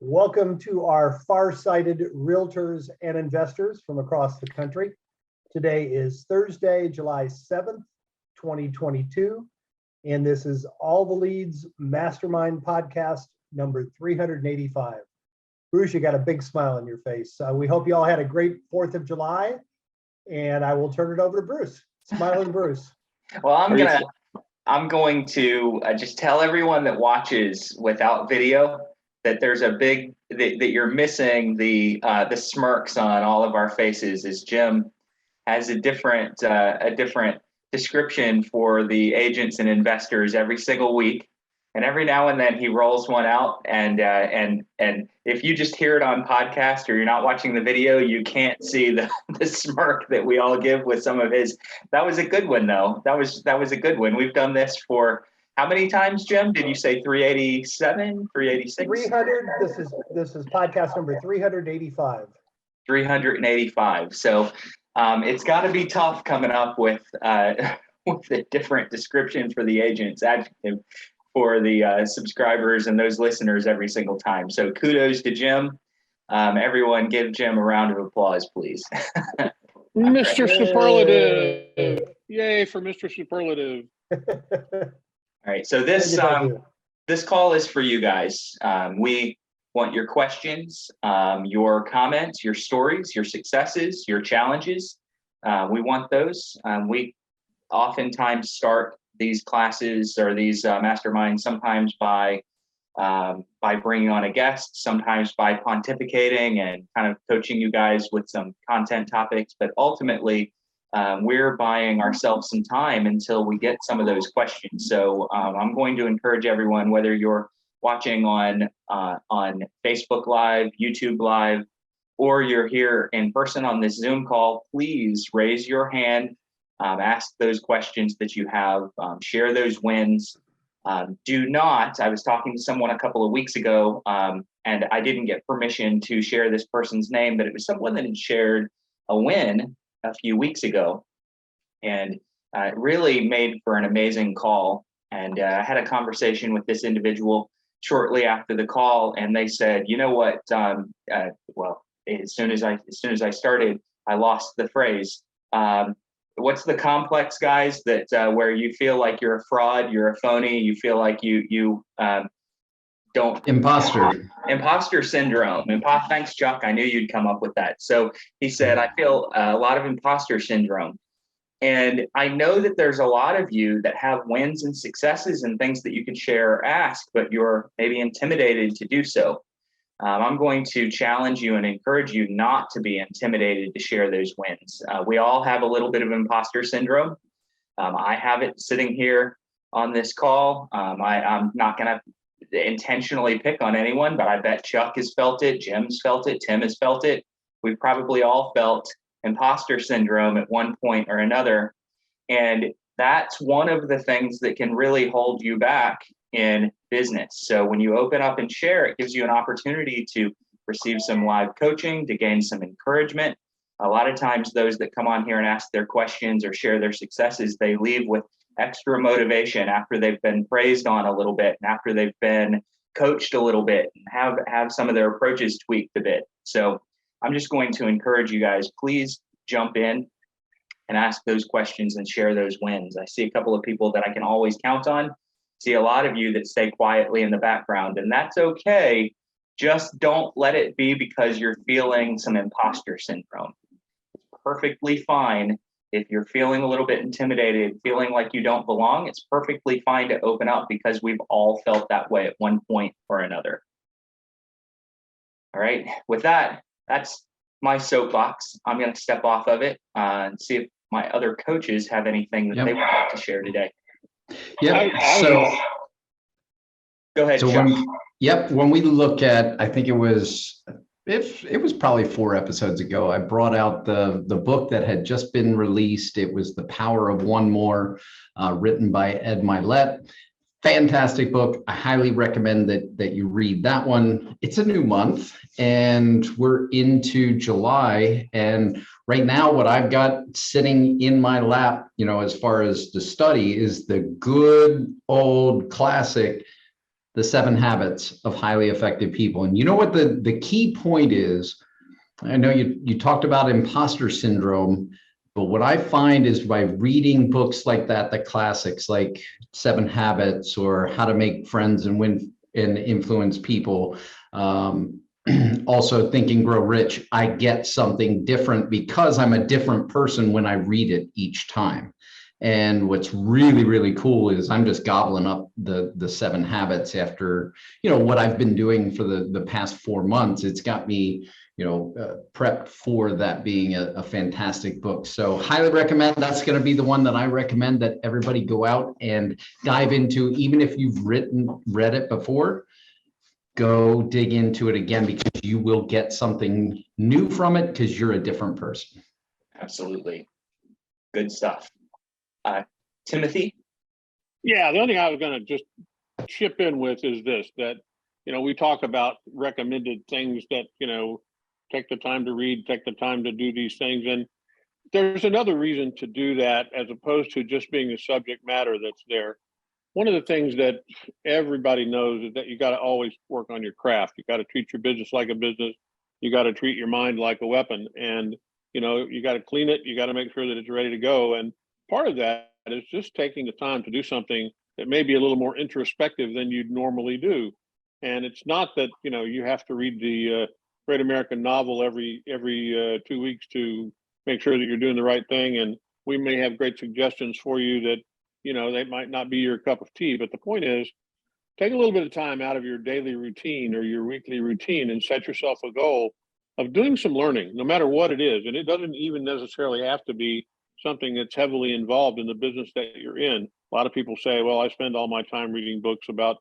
Welcome to our far-sighted realtors and investors from across the country. Today is Thursday, July 7th, 2022, and this is All the Leads Mastermind podcast number 385. Bruce, you got a big smile on your face. We hope you all had a great 4th of July, and I will turn it over to Bruce. Smiling Bruce. Well, I'm going to just tell everyone that watches without video that there's that you're missing the smirks on all of our faces, as Jim has a different description for the agents and investors every single week, and every now and then he rolls one out, and if you just hear it on podcast or you're not watching the video, you can't see the smirk that we all give with some of his. That was a good one, though. That was a good one. We've done this for how many times, Jim? Did you say 387, 386? 300. This is podcast number 385. 385. So it's got to be tough coming up with a different description for the agent's adjective for the subscribers and those listeners every single time. So kudos to Jim. Everyone give Jim a round of applause, please. Mr. Superlative. Yay for Mr. Superlative. All right, so this call is for you guys. We want your questions, your comments, your stories, your successes, your challenges. We want those. We oftentimes start these classes or these masterminds sometimes by bringing on a guest, sometimes by pontificating and kind of coaching you guys with some content topics, but ultimately we're buying ourselves some time until we get some of those questions. So I'm going to encourage everyone, whether you're watching on Facebook Live, YouTube Live, or you're here in person on this Zoom call, please raise your hand, ask those questions that you have, share those wins. Do not, I was talking to someone a couple of weeks ago, and I didn't get permission to share this person's name, but it was someone that had shared a win a few weeks ago, and it really made for an amazing call. And I had a conversation with this individual shortly after the call, and they said, you know what, well, as soon as I started, I lost the phrase. What's the complex, guys, that where you feel like you're a fraud, you're a phony, you feel like you don't. Imposter syndrome. Thanks, Chuck. I knew you'd come up with that. So he said, I feel a lot of imposter syndrome. And I know that there's a lot of you that have wins and successes and things that you can share or ask, but you're maybe intimidated to do so. I'm going to challenge you and encourage you not to be intimidated to share those wins. We all have a little bit of imposter syndrome. I have it sitting here on this call. I'm not going to intentionally pick on anyone, but I bet Chuck has felt it, Jim's felt it, Tim has felt it. We've probably all felt imposter syndrome at one point or another. And that's one of the things that can really hold you back in business. So when you open up and share, it gives you an opportunity to receive some live coaching, to gain some encouragement. A lot of times those that come on here and ask their questions or share their successes, they leave with extra motivation after they've been praised on a little bit and after they've been coached a little bit and have some of their approaches tweaked a bit. So I'm just going to encourage you guys, please jump in and ask those questions and share those wins. I see a couple of people that I can always count on. See a lot of you that stay quietly in the background, and that's okay. Just don't let it be because you're feeling some imposter syndrome. It's perfectly fine. If you're feeling a little bit intimidated, feeling like you don't belong, it's perfectly fine to open up because we've all felt that way at one point or another. All right, with that, that's my soapbox. I'm going to step off of it and see if my other coaches have anything that they would like to share today. So go ahead. So when we look at, I think it was probably 4 episodes ago, I brought out the book that had just been released. It was The Power of One More, written by Ed Milet. Fantastic book. I highly recommend that you read that one. It's a new month and we're into July. And right now, what I've got sitting in my lap, as far as the study, is the good old classic The 7 Habits of Highly Effective People. And you know what the key point is? I know you talked about imposter syndrome, but what I find is by reading books like that, the classics like 7 Habits or How to Make Friends and Win and Influence People, also Think and Grow Rich, I get something different because I'm a different person when I read it each time. And what's really, really cool is I'm just gobbling up the 7 habits after, what I've been doing for the past 4 months. It's got me, prepped for that being a fantastic book. So highly recommend. That's going to be the one that I recommend that everybody go out and dive into. Even if you've read it before, go dig into it again, because you will get something new from it because you're a different person. Absolutely. Good stuff. Timothy? Yeah, the only thing I was going to just chip in with is this, that, we talk about recommended things that, take the time to read, take the time to do these things. And there's another reason to do that as opposed to just being the subject matter that's there. One of the things that everybody knows is that you got to always work on your craft. You got to treat your business like a business. You got to treat your mind like a weapon. And, you got to clean it. You got to make sure that it's ready to go. And part of that is just taking the time to do something that may be a little more introspective than you'd normally do. And it's not that, you have to read the Great American Novel every 2 weeks to make sure that you're doing the right thing. And we may have great suggestions for you that, they might not be your cup of tea. But the point is, take a little bit of time out of your daily routine or your weekly routine and set yourself a goal of doing some learning, no matter what it is. And it doesn't even necessarily have to be something that's heavily involved in the business that you're in. A lot of people say, well, I spend all my time reading books about,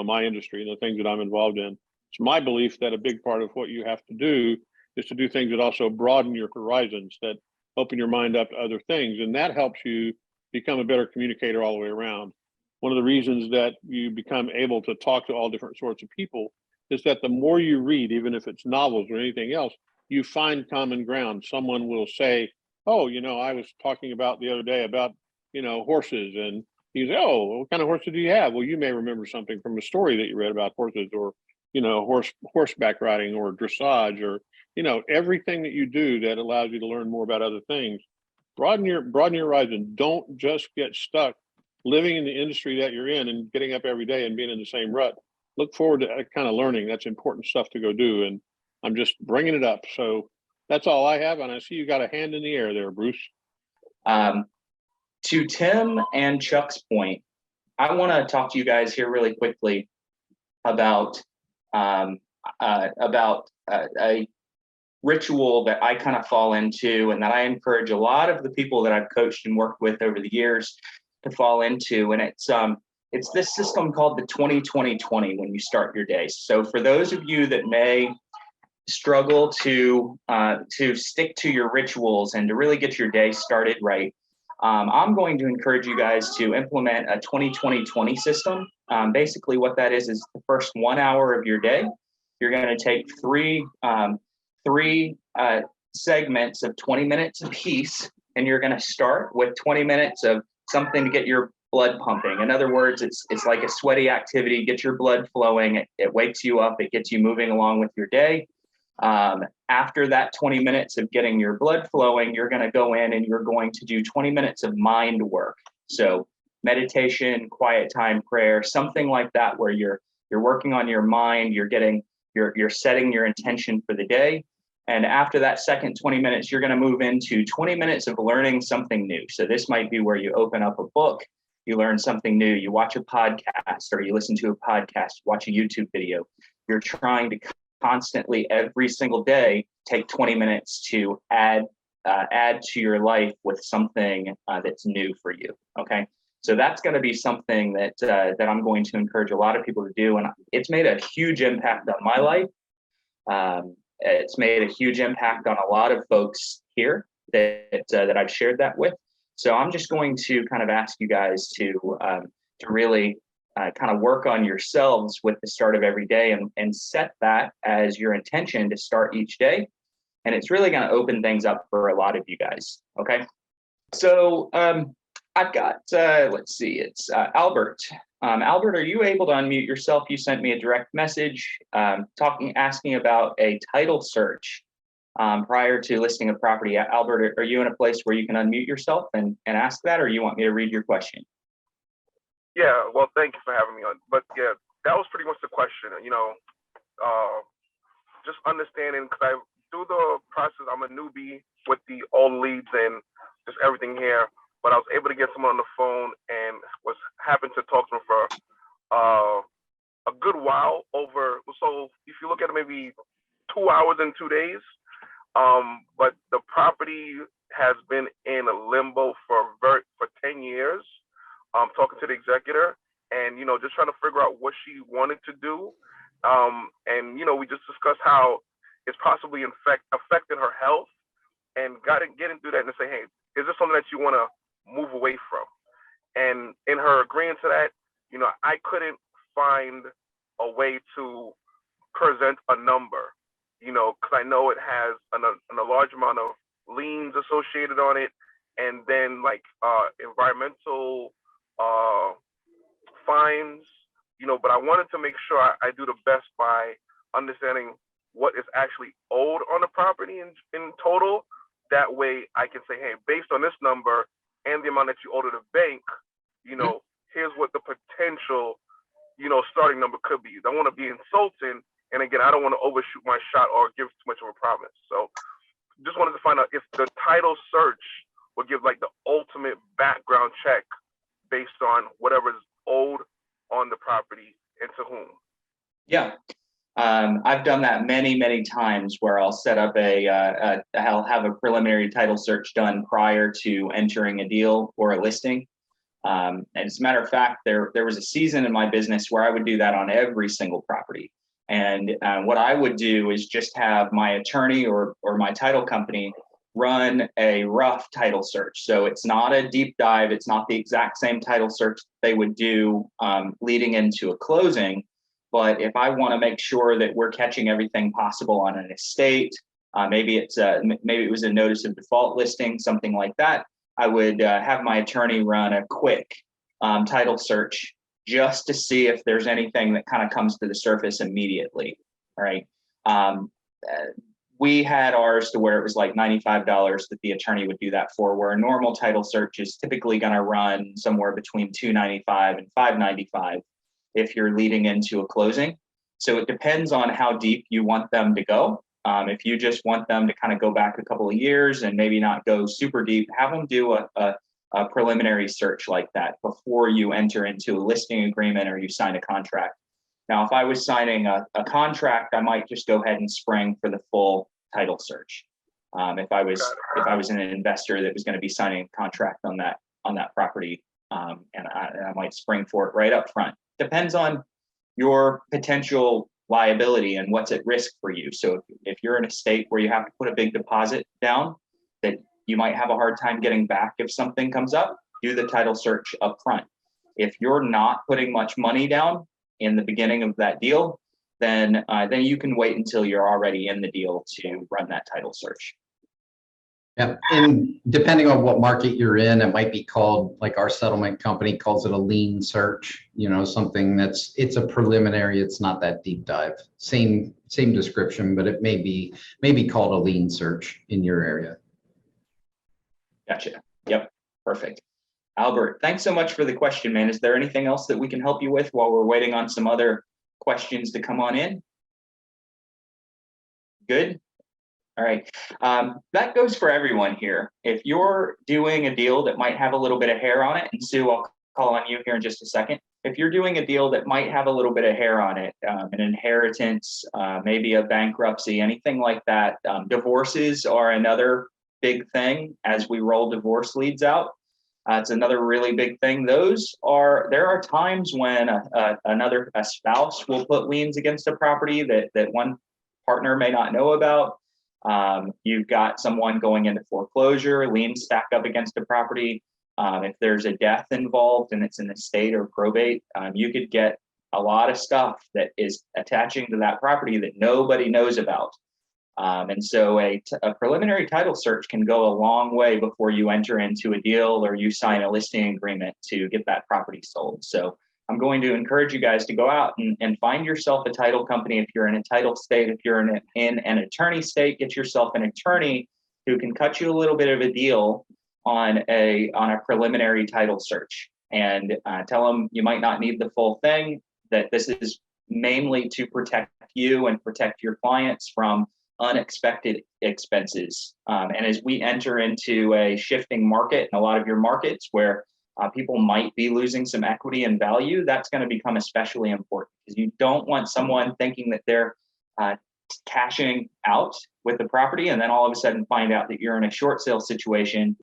my industry and the things that I'm involved in. It's my belief that a big part of what you have to do is to do things that also broaden your horizons, that open your mind up to other things. And that helps you become a better communicator all the way around. One of the reasons that you become able to talk to all different sorts of people is that the more you read, even if it's novels or anything else, you find common ground. Someone will say, oh, I was talking about the other day about, horses. And you say, oh, what kind of horses do you have? Well, you may remember something from a story that you read about horses, or, horseback riding or dressage, or, everything that you do that allows you to learn more about other things. Broaden your horizon. Don't just get stuck living in the industry that you're in and getting up every day and being in the same rut. Look forward to that kind of learning. That's important stuff to go do. And I'm just bringing it up. So that's all I have. And I see you got a hand in the air there, Bruce. To Tim and Chuck's point, I want to talk to you guys here really quickly about a ritual that I kind of fall into and that I encourage a lot of the people that I've coached and worked with over the years to fall into. And it's this system called the 20-20-20 when you start your day. So for those of you that may struggle to stick to your rituals and to really get your day started right, I'm going to encourage you guys to implement a 20-20-20 system. Basically what that is the first 1 hour of your day, you're going to take three segments of 20 minutes apiece, and you're going to start with 20 minutes of something to get your blood pumping. In other words, it's like a sweaty activity, get your blood flowing, it wakes you up, it gets you moving along with your day. After that 20 minutes of getting your blood flowing, you're going to go in and you're going to do 20 minutes of mind work. So meditation, quiet time, prayer, something like that, where you're working on your mind, you're setting your intention for the day. And after that second 20 minutes, you're going to move into 20 minutes of learning something new. So this might be where you open up a book, you learn something new, you watch a podcast, or you listen to a podcast, watch a YouTube video. You're trying to constantly every single day take 20 minutes to add to your life with something that's new for you. Okay, so that's going to be something that I'm going to encourage a lot of people to do, and it's made a huge impact on my life. It's made a huge impact on a lot of folks here that I've shared that with. So I'm just going to kind of ask you guys to really kind of work on yourselves with the start of every day and set that as your intention to start each day. And it's really going to open things up for a lot of you guys. Okay. So I've got, let's see, it's Albert. Albert, are you able to unmute yourself? You sent me a direct message asking about a title search prior to listing a property. Albert, are you in a place where you can unmute yourself and ask that, or you want me to read your question? Yeah, well, thank you for having me on. But yeah, that was pretty much the question. Just understanding, because through the process, I'm a newbie with the old leads and just everything here. But I was able to get someone on the phone and was happened to talk to them for a good while over. So if you look at it, maybe 2 hours and 2 days. But the property has been in a limbo for 10 years. Talking to the executor and, just trying to figure out what she wanted to do. And, we just discussed how it's possibly affected her health and getting through that and say, hey, is this something that you want to move away from? And in her agreeing to that, I couldn't find a way to present a number, because I know it has a large amount of liens associated on it. And then environmental fines, but I wanted to make sure I do the best by understanding what is actually owed on the property in total. That way I can say, hey, based on this number and the amount that you owe to the bank, here's what the potential, starting number could be. I don't want to be insulting. And again, I don't want to overshoot my shot or give too much of a promise. So just wanted to find out if the title search will give the ultimate background check based on whatever is owed on the property and to whom. Yeah. I've done that many, many times where I'll set up I'll have a preliminary title search done prior to entering a deal or a listing. And as a matter of fact, there was a season in my business where I would do that on every single property. And what I would do is just have my attorney or my title company run a rough title search. So it's not a deep dive. It's not the exact same title search they would do leading into a closing. But if I want to make sure that we're catching everything possible on an estate, maybe it was a notice of default listing, something like that, I would have my attorney run a quick title search just to see if there's anything that kind of comes to the surface immediately. All right. We had ours to where it was like $95 that the attorney would do that for, where a normal title search is typically going to run somewhere between $295 and $595 if you're leading into a closing. So it depends on how deep you want them to go. If you just want them to kind of go back a couple of years and maybe not go super deep, have them do a preliminary search like that before you enter into a listing agreement or you sign a contract. Now, if I was signing a contract, I might just go ahead and spring for the full title search. If I was an investor that was going to be signing a contract on that property, and I might spring for it right up front. Depends on your potential liability and what's at risk for you. So if you're in a state where you have to put a big deposit down that you might have a hard time getting back if something comes up, do the title search up front. If you're not putting much money down in the beginning of that deal, then you can wait until you're already in the deal to run that title search. Yeah, and depending on what market you're in, it might be called, like our settlement company calls it, a lien search, something it's a preliminary, it's not that deep dive. Same description, but it may be called a lien search in your area. Gotcha. Yep, perfect. Albert, thanks so much for the question, man. Is there anything else that we can help you with while we're waiting on some other questions to come on in? Good. All right. That goes for everyone here. If you're doing a deal that might have a little bit of hair on it, and Sue, I'll call on you here in just a second. If you're doing a deal that might have a little bit of hair on it, an inheritance, maybe a bankruptcy, anything like that, divorces are another big thing as we roll divorce leads out. It's another really big thing. There are times when a spouse will put liens against a property that one partner may not know about. You've got someone going into foreclosure, liens stack up against a property. If there's a death involved and it's in the estate or probate, you could get a lot of stuff that is attaching to that property that nobody knows about. And so a preliminary title search can go a long way before you enter into a deal or you sign a listing agreement to get that property sold. So I'm going to encourage you guys to go out and find yourself a title company. If you're in a title state, if you're in an attorney state, get yourself an attorney who can cut you a little bit of a deal on a preliminary title search, and tell them you might not need the full thing, that this is mainly to protect you and protect your clients from unexpected expenses. And as we enter into a shifting market, in a lot of your markets where people might be losing some equity and value, that's going to become especially important, because you don't want someone thinking that they're cashing out with the property and then all of a sudden find out that you're in a short sale situation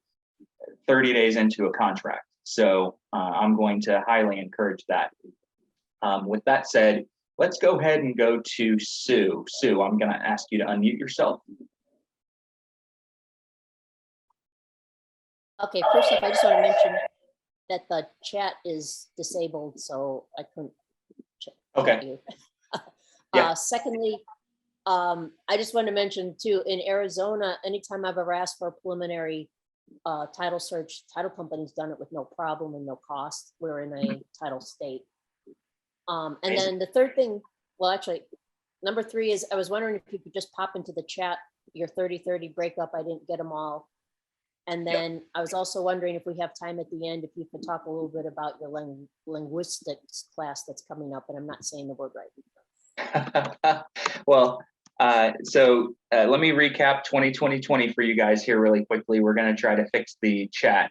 30 days into a contract. So I'm going to highly encourage that. With that said, let's go ahead and go to Sue. Sue, I'm going to ask you to unmute yourself. Okay, first up, I just want to mention that the chat is disabled, so I couldn't chat you. Yeah. Secondly, I just want to mention too, in Arizona, anytime I've ever asked for a preliminary title search, title company's done it with no problem and no cost. We're in a title state. And then the third thing, well, actually, number 3 is, I was wondering if you could just pop into the chat your 30-30 breakup. I didn't get them all. And then I was also wondering if we have time at the end, if you could talk a little bit about your linguistics class that's coming up, and I'm not saying the word right. Well, so let me recap 2020 for you guys here really quickly. We're going to try to fix the chat.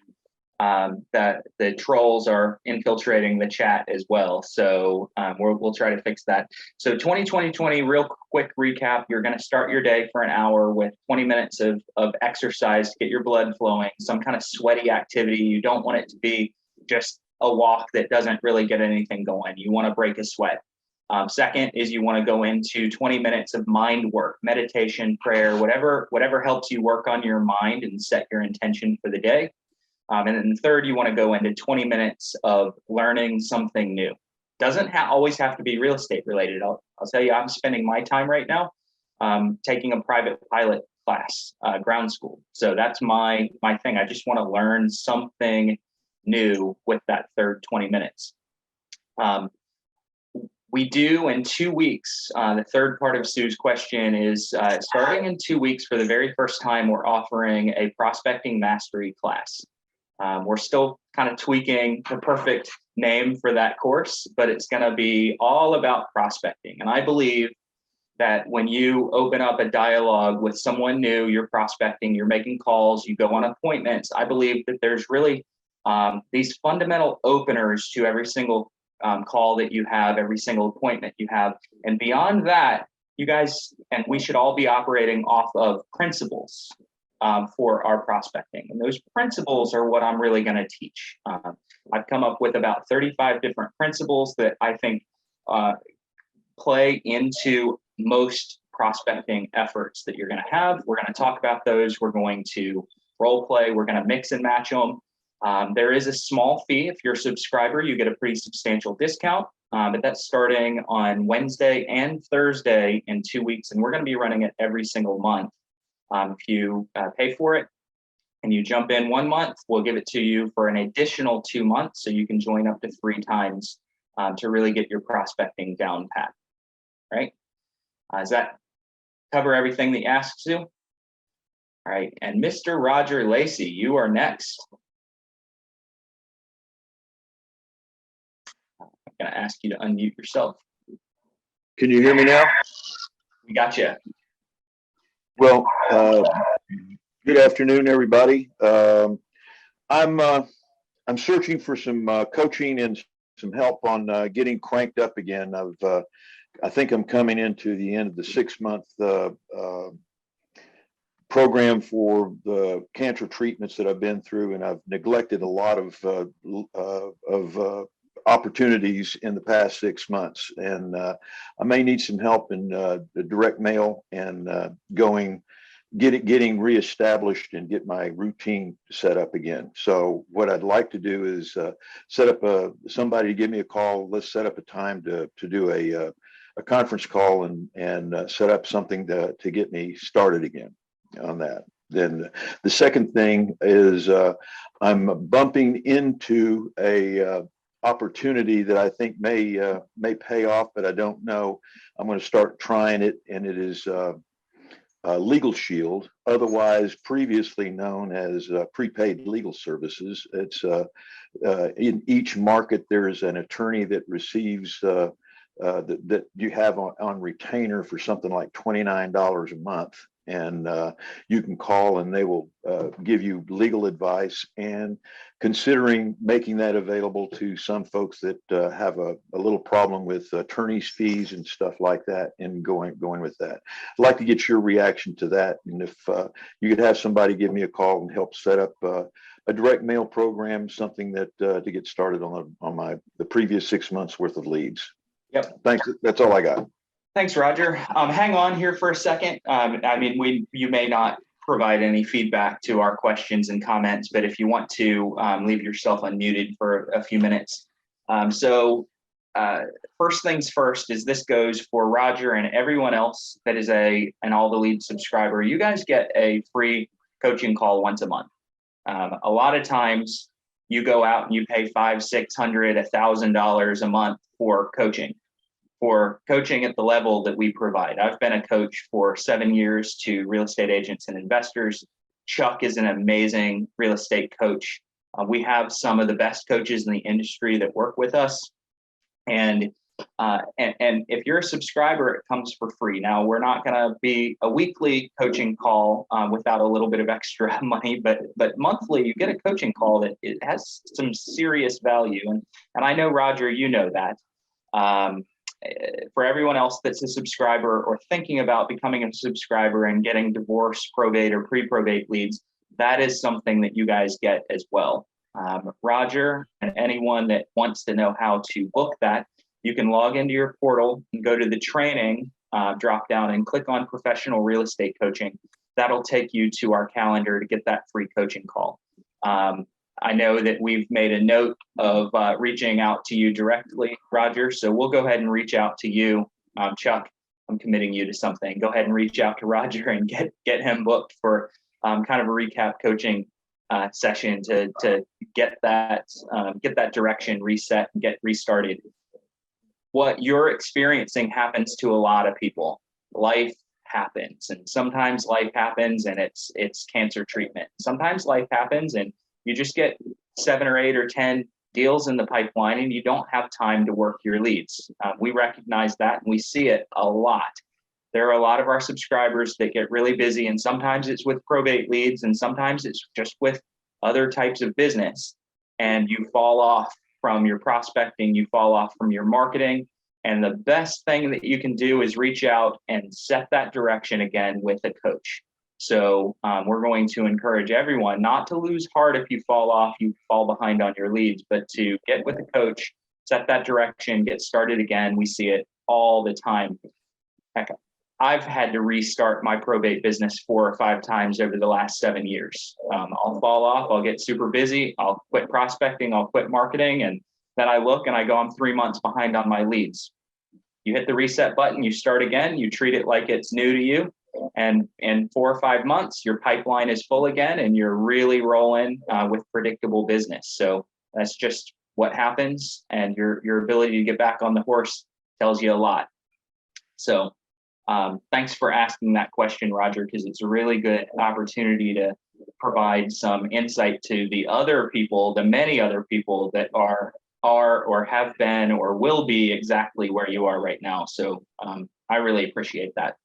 That the trolls are infiltrating the chat as well. So we'll try to fix that. So 2020, real quick recap. You're going to start your day for an hour with 20 minutes of exercise to get your blood flowing, some kind of sweaty activity. You don't want it to be just a walk that doesn't really get anything going. You want to break a sweat. Second is you want to go into 20 minutes of mind work, meditation, prayer, whatever helps you work on your mind and set your intention for the day. And then third, you want to go into 20 minutes of learning something new. Doesn't always have to be real estate related. I'll tell you, I'm spending my time right now taking a private pilot class, ground school. So that's my thing. I just want to learn something new with that third 20 minutes. We do in 2 weeks. The third part of Sue's question is starting in 2 weeks for the very first time, we're offering a prospecting mastery class. We're still kind of tweaking the perfect name for that course, but it's going to be all about prospecting. And I believe that when you open up a dialogue with someone new, you're prospecting, you're making calls, you go on appointments. I believe that there's really these fundamental openers to every single call that you have, every single appointment you have. And beyond that, you guys, and we should all be operating off of principles for our prospecting. And those principles are what I'm really going to teach. I've come up with about 35 different principles that I think play into most prospecting efforts that you're going to have. We're going to talk about those. We're going to role play. We're going to mix and match them. There is a small fee. If you're a subscriber, you get a pretty substantial discount, but that's starting on Wednesday and Thursday in 2 weeks. And we're going to be running it every single month. If you pay for it and you jump in 1 month, we'll give it to you for an additional 2 months. So you can join up to 3 times to really get your prospecting down pat. Right? Does that cover everything that you asked, Sue? All right. And Mr. Roger Lacey, you are next. I'm going to ask you to unmute yourself. Can you hear me now? We got you. Well, good afternoon, everybody. I'm searching for some coaching and some help on getting cranked up again. I think I'm coming into the end of the 6-month program for the cancer treatments that I've been through, and I've neglected a lot of opportunities in the past 6 months, and I may need some help in the direct mail and getting reestablished and get my routine set up again. So what I'd like to do is set up somebody to give me a call. Let's set up a time to do a conference call and set up something to get me started again on that. Then the second thing is I'm bumping into a opportunity that I think may pay off, but I don't know. I'm going to start trying it, and it is Legal Shield, otherwise previously known as prepaid legal services. It's in each market there's an attorney that receives that you have on retainer for something like $29 a month. And you can call and they will give you legal advice, and considering making that available to some folks that have a little problem with attorney's fees and stuff like that, and going with that. I'd like to get your reaction to that. And if you could have somebody give me a call and help set up a direct mail program, something that to get started on the previous 6 months worth of leads. Yep. Thanks. That's all I got. Thanks, Roger. Hang on here for a second. I mean, you may not provide any feedback to our questions and comments, but if you want to leave yourself unmuted for a few minutes. First things first is this goes for Roger and everyone else that is an All the Leads subscriber. You guys get a free coaching call once a month. A lot of times you go out and you pay $500, $600, $1,000 a month for coaching at the level that we provide. I've been a coach for 7 years to real estate agents and investors. Chuck is an amazing real estate coach. We have some of the best coaches in the industry that work with us. And if you're a subscriber, it comes for free. Now, we're not going to be a weekly coaching call without a little bit of extra money, but monthly you get a coaching call that it has some serious value. And I know, Roger, you know that. For everyone else that's a subscriber or thinking about becoming a subscriber and getting divorce, probate, or pre-probate leads, that is something that you guys get as well. Roger and anyone that wants to know how to book that, you can log into your portal and go to the training drop down and click on professional real estate coaching. That'll take you to our calendar to get that free coaching call. I know that we've made a note of reaching out to you directly, Roger. So we'll go ahead and reach out to you. Chuck, I'm committing you to something. Go ahead and reach out to Roger and get him booked for kind of a recap coaching session to get that direction reset and get restarted. What you're experiencing happens to a lot of people. Life happens, and sometimes life happens and it's cancer treatment. Sometimes life happens and you just get 7 or 8 or 10 deals in the pipeline and you don't have time to work your leads. We recognize that and we see it a lot. There are a lot of our subscribers that get really busy, and sometimes it's with probate leads and sometimes it's just with other types of business. And you fall off from your prospecting, you fall off from your marketing. And the best thing that you can do is reach out and set that direction again with a coach. So we're going to encourage everyone not to lose heart if you fall off, you fall behind on your leads, but to get with a coach, set that direction, get started again. We see it all the time. Heck, I've had to restart my probate business 4 or 5 times over the last 7 years. I'll fall off, I'll get super busy, I'll quit prospecting, I'll quit marketing, and then I look and I go, I'm 3 months behind on my leads. You hit the reset button, you start again, you treat it like it's new to you. And in 4 or 5 months, your pipeline is full again and you're really rolling with predictable business. So that's just what happens, and your ability to get back on the horse tells you a lot. So thanks for asking that question, Roger, because it's a really good opportunity to provide some insight to the other people, the many other people that are or have been or will be exactly where you are right now. So I really appreciate that.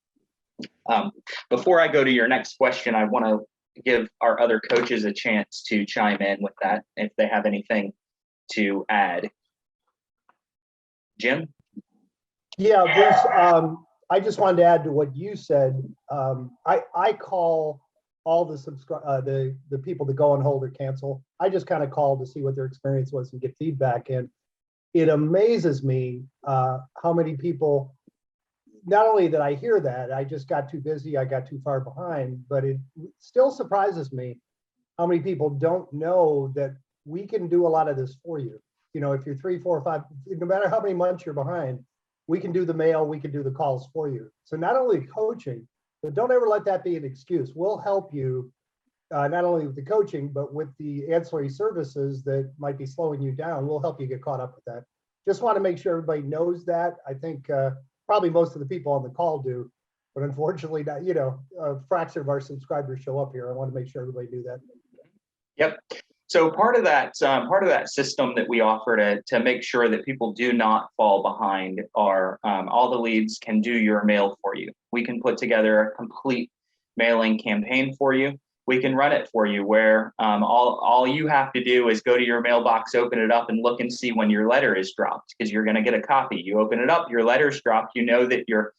Before I go to your next question, I want to give our other coaches a chance to chime in with that if they have anything to add. Jim? Yeah, Bruce, I just wanted to add to what you said. I call all the people that go on hold or cancel. I just kind of call to see what their experience was and get feedback. And it amazes me how many people, not only that I hear that, I just got too busy, I got too far behind, but it still surprises me how many people don't know that we can do a lot of this for you. You know, if you're 3, 4, 5, no matter how many months you're behind, we can do the mail, we can do the calls for you. So not only coaching, but don't ever let that be an excuse. We'll help you not only with the coaching, but with the ancillary services that might be slowing you down. We'll help you get caught up with that. Just want to make sure everybody knows that. I think probably most of the people on the call do, but unfortunately, not, a fraction of our subscribers show up here. I want to make sure everybody knew that. Yep. So part of that system that we offer to make sure that people do not fall behind are all the leads can do your mail for you. We can put together a complete mailing campaign for you. We can run it for you where all you have to do is go to your mailbox, open it up, and look and see when your letter is dropped, because you're going to get a copy. You open it up, your letter's dropped. You know that your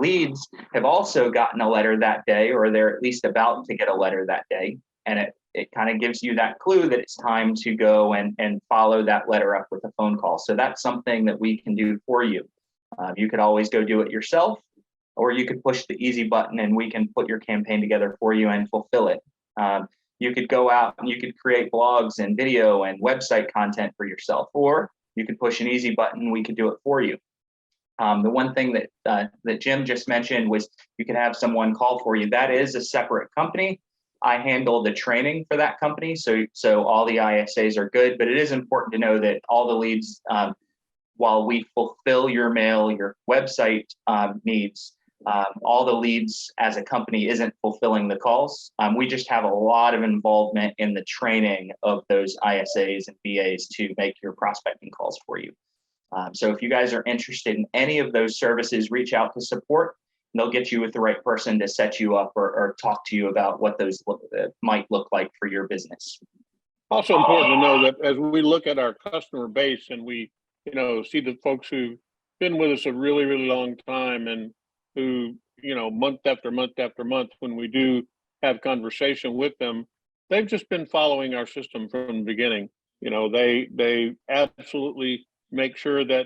leads have also gotten a letter that day, or they're at least about to get a letter that day, and it kind of gives you that clue that it's time to go and follow that letter up with a phone call. So that's something that we can do for you. You could always go do it yourself, or you could push the easy button and we can put your campaign together for you and fulfill it. You could go out and you could create blogs and video and website content for yourself, or you could push an easy button, we could do it for you. The one thing that Jim just mentioned was you could have someone call for you. That is a separate company. I handle the training for that company, so all the ISAs are good, but it is important to know that all the leads, while we fulfill your mail, your website needs, all the leads as a company isn't fulfilling the calls. We just have a lot of involvement in the training of those ISAs and VAs to make your prospecting calls for you. So if you guys are interested in any of those services, reach out to support. They'll get you with the right person to set you up or talk to you about what those might look like for your business. Also important to know that as we look at our customer base and we, see the folks who've been with us a really, really long time and who, month after month after month, when we do have conversation with them, they've just been following our system from the beginning. They absolutely make sure that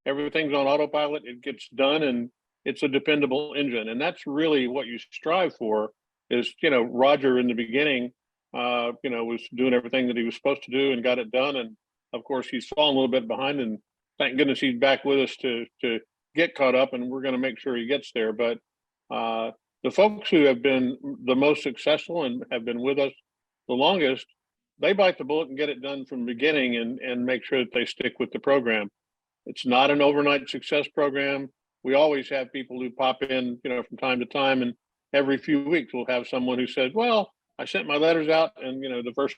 everything's on autopilot, it gets done, and it's a dependable engine. And that's really what you strive for is, Roger in the beginning, was doing everything that he was supposed to do and got it done. And of course, he's fallen a little bit behind, and thank goodness he's back with us to get caught up, and we're going to make sure he gets there. But the folks who have been the most successful and have been with us the longest, they bite the bullet and get it done from the beginning and make sure that they stick with the program. It's not an overnight success program. We always have people who pop in, from time to time, and every few weeks we'll have someone who says, well, I sent my letters out and, the first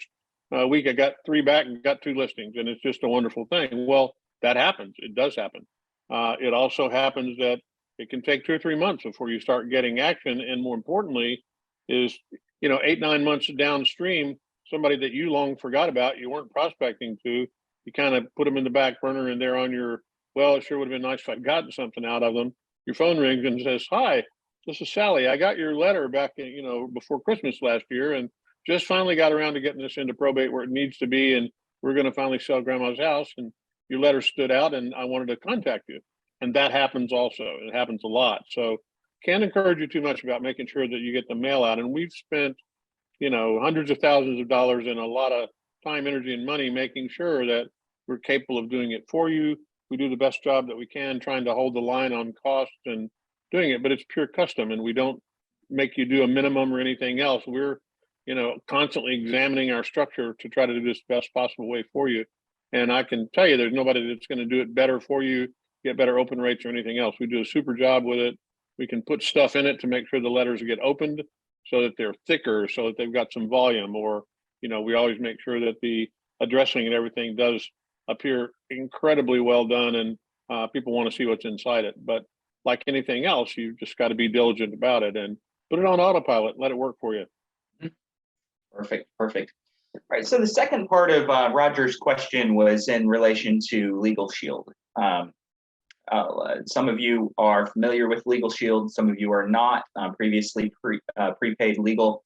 week I got 3 back and got 2 listings, and it's just a wonderful thing. Well, that happens. It does happen. It also happens that it can take 2 or 3 months before you start getting action. And more importantly is, 8, 9 months downstream, somebody that you long forgot about, you weren't prospecting to, you kind of put them in the back burner and they're on your, well, it sure would have been nice if I'd gotten something out of them. Your phone rings and says, hi, this is Sally. I got your letter back, before Christmas last year, and just finally got around to getting this into probate where it needs to be. And we're going to finally sell grandma's house. And your letter stood out and I wanted to contact you. And that happens also. It happens a lot. So can't encourage you too much about making sure that you get the mail out. And we've spent, hundreds of thousands of dollars and a lot of time, energy, and money making sure that we're capable of doing it for you. We do the best job that we can, trying to hold the line on costs and doing it, but it's pure custom, and we don't make you do a minimum or anything else. We're, constantly examining our structure to try to do this best possible way for you. And I can tell you, there's nobody that's going to do it better for you, get better open rates or anything else. We do a super job with it. We can put stuff in it to make sure the letters get opened so that they're thicker, so that they've got some volume, or, we always make sure that the addressing and everything does appear incredibly well done, and people want to see what's inside it. But like anything else, you just got to be diligent about it and put it on autopilot, let it work for you. Perfect. All right. So the second part of Roger's question was in relation to Legal Shield. Some of you are familiar with Legal Shield. Some of you are not. Previously prepaid legal.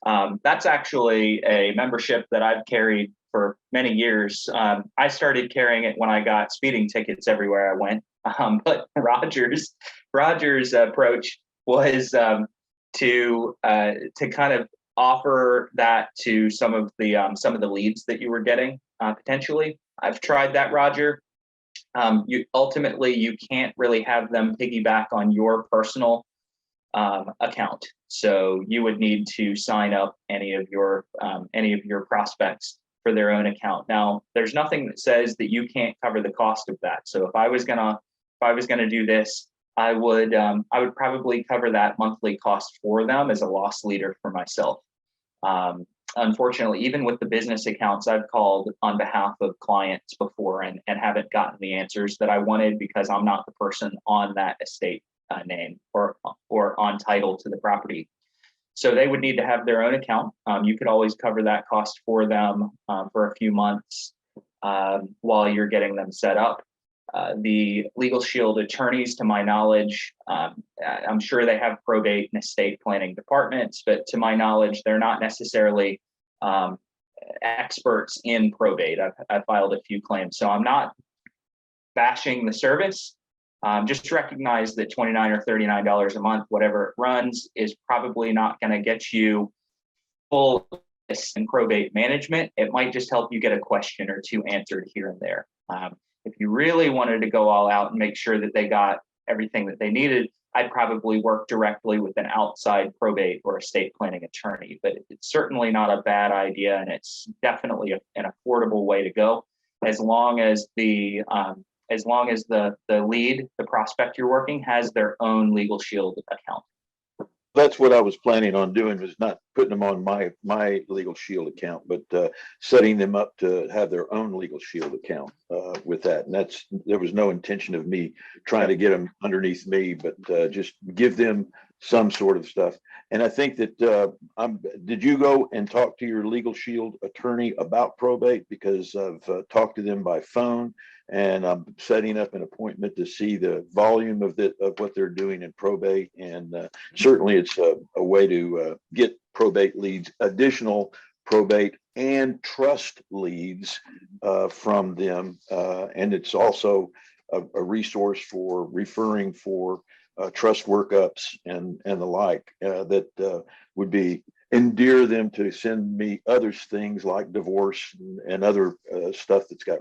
That's actually a membership that I've carried for many years. I started carrying it when I got speeding tickets everywhere I went. But Roger's approach was to kind of offer that to some of the leads that you were getting potentially. I've tried that, Roger. You ultimately, you can't really have them piggyback on your personal account. So you would need to sign up any of your prospects for their own account. Now, there's nothing that says that you can't cover the cost of that. So if I was gonna do this, I would probably cover that monthly cost for them as a loss leader for myself. Unfortunately, even with the business accounts, I've called on behalf of clients before and haven't gotten the answers that I wanted because I'm not the person on that estate name or on title to the property. So they would need to have their own account. You could always cover that cost for them for a few months while you're getting them set up. The Legal Shield attorneys, to my knowledge, I'm sure they have probate and estate planning departments, but to my knowledge, they're not necessarily experts in probate. I've filed a few claims, so I'm not bashing the service. Just recognize that $29 or $39 a month, whatever it runs, is probably not going to get you full in probate management. It might just help you get a question or two answered here and there. If you really wanted to go all out and make sure that they got everything that they needed, I'd probably work directly with an outside probate or estate planning attorney. But it's certainly not a bad idea, and it's definitely an affordable way to go, as long as the lead, the prospect you're working, has their own Legal Shield account. That's what I was planning on doing, was not putting them on my Legal Shield account, but setting them up to have their own Legal Shield account with that. And there was no intention of me trying to get them underneath me, but just give them some sort of stuff. And I think that did you go and talk to your Legal Shield attorney about probate? Because I've talked to them by phone, and I'm setting up an appointment to see the volume of what they're doing in probate. And certainly it's a way to get probate leads, additional probate and trust leads from them. And it's also a resource for referring for trust workups and the like that would be endear them to send me other things like divorce and other stuff that's got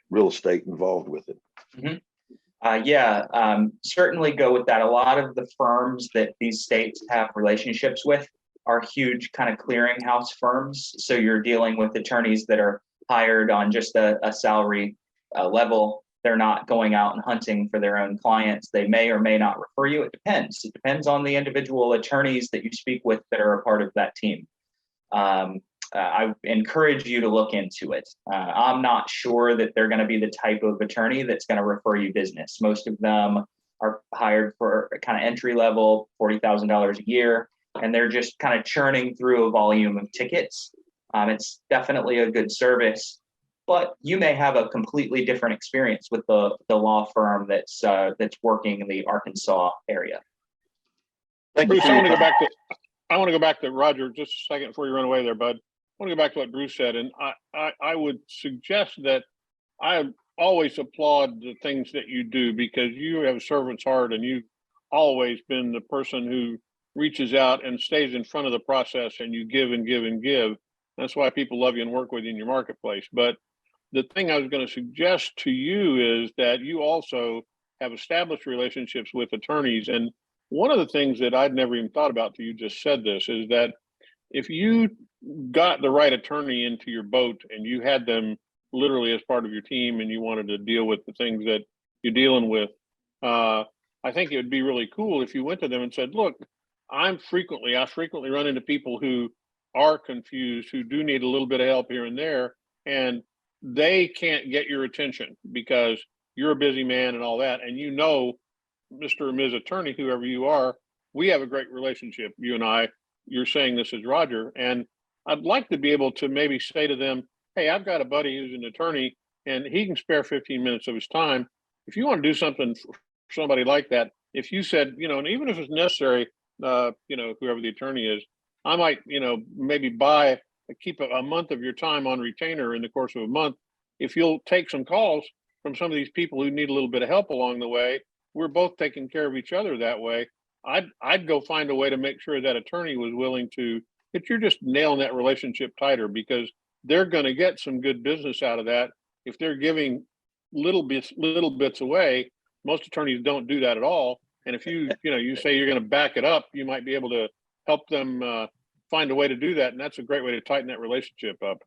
real estate involved with it. Mm-hmm. Certainly go with that. A lot of the firms that these states have relationships with are huge kind of clearinghouse firms. So you're dealing with attorneys that are hired on just a salary level. They're not going out and hunting for their own clients. They may or may not refer you. It depends. It depends on the individual attorneys that you speak with that are a part of that team. I encourage you to look into it. I'm not sure that they're going to be the type of attorney that's going to refer you business. Most of them are hired for kind of entry level, $40,000 a year, and they're just kind of churning through a volume of tickets. It's definitely a good service, but you may have a completely different experience with the law firm that's working in the Arkansas area. Bruce, I want to go back to Roger just a second before you run away there, bud. I want to go back to what Bruce said, and I would suggest that I always applaud the things that you do, because you have a servant's heart, and you've always been the person who reaches out and stays in front of the process, and you give and give and give. That's why people love you and work with you in your marketplace. But the thing I was going to suggest to you is that you also have established relationships with attorneys. And one of the things that I'd never even thought about till you just said this is that if you got the right attorney into your boat and you had them literally as part of your team, and you wanted to deal with the things that you're dealing with, I think it would be really cool if you went to them and said, look, I frequently run into people who are confused, who do need a little bit of help here and there, and they can't get your attention because you're a busy man and all that. And you know, Mr. or Ms. Attorney, whoever you are, we have a great relationship, you and I. You're saying this is Roger. And I'd like to be able to maybe say to them, hey, I've got a buddy who's an attorney and he can spare 15 minutes of his time. If you want to do something for somebody like that, if you said, and even if it's necessary, whoever the attorney is, I might, maybe keep a month of your time on retainer in the course of a month. If you'll take some calls from some of these people who need a little bit of help along the way, we're both taking care of each other that way. I'd go find a way to make sure that attorney was willing to, that you're just nailing that relationship tighter, because they're going to get some good business out of that. If they're giving little bits away, most attorneys don't do that at all. And if you say you're going to back it up, you might be able to help them find a way to do that. And that's a great way to tighten that relationship up.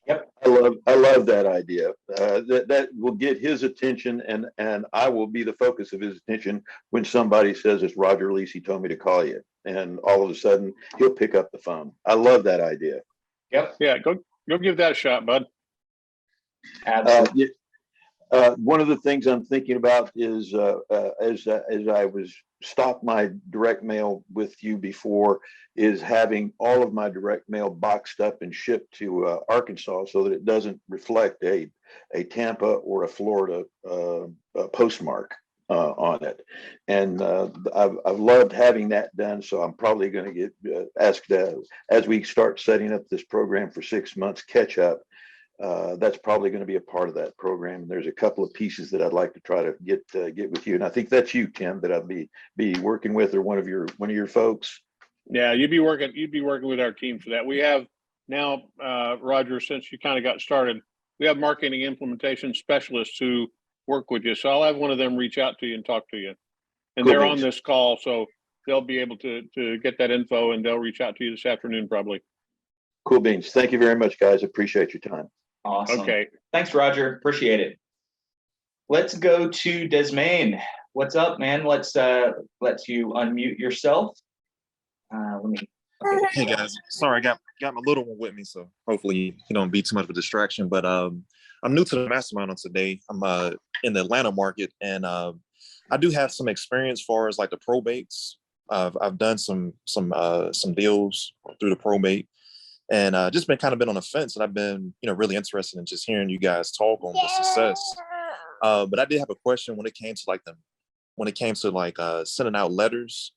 Yep. I love that idea. That will get his attention, and I will be the focus of his attention when somebody says it's Roger Lisi told me to call you, and all of a sudden he'll pick up the phone. I love that idea. Yep. Yeah, go give that a shot, bud. Absolutely. One of the things I'm thinking about is as I was stopped my direct mail with you before, is having all of my direct mail boxed up and shipped to Arkansas so that it doesn't reflect a Tampa or a Florida postmark on it. And I've loved having that done. So I'm probably going to get asked as we start setting up this program for 6 months catch up. That's probably going to be a part of that program. And there's a couple of pieces that I'd like to try to get with you. And I think that's you, Tim, that I'll be working with, or one of your folks. Yeah, you'd be working with our team for that. We have now, Roger, since you kind of got started, we have marketing implementation specialists who work with you. So I'll have one of them reach out to you and talk to you. And Cool they're beans. on this call, so they'll be able to get that info, and they'll reach out to you this afternoon probably. Cool beans. Thank you very much, guys. Appreciate your time. Awesome. Okay. Thanks, Roger. Appreciate it. Let's go to Desmain. What's up, man? Let's you unmute yourself. Hey guys, sorry, I got my little one with me, so hopefully you don't be too much of a distraction. But I'm new to the mastermind on today. I'm in the Atlanta market, and I do have some experience as far as like the probates. I've done some deals through the probate, and just been on the fence. And I've been really interested in just hearing you guys talk on the success. But I did have a question when it came to sending out letters.